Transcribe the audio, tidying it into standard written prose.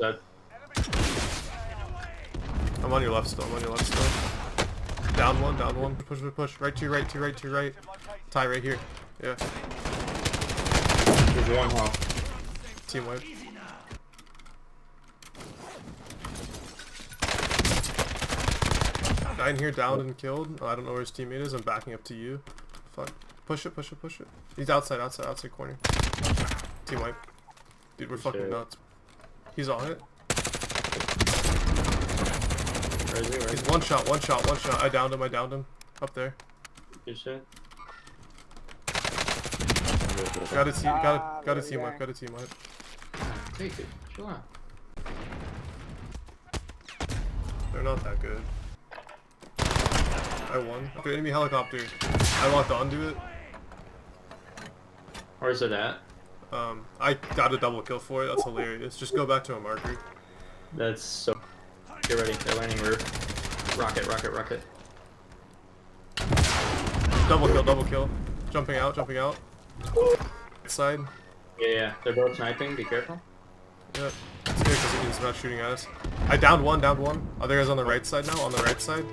Dead. I'm on your left still, I'm on your left still. Down one. Push, push, push. Right to your right, to your right, to your right. Tie right here. Yeah. There's one hole. Team wipe. Guy in here downed and killed. Oh, I don't know where his teammate is. I'm backing up to you. Fuck. Push it, push it, push it. He's outside corner. Team wipe. Dude, we're fucking nuts. He's on it. Where is he? He's one shot. I downed him. Up there. Good shit. Got a team wipe. Take it. Chill out. They're not that good. I won. Okay, enemy helicopter. I locked onto it. Where's it at? I got a double kill for it. That's hilarious. Just go back to a marker. That's so... Get ready. They're landing roof. Rocket. Double kill. Jumping out. Side. Yeah. They're both sniping. Be careful. Yeah. It's good because he's not shooting at us. I downed one. Other guy's on the right side now. On the right side.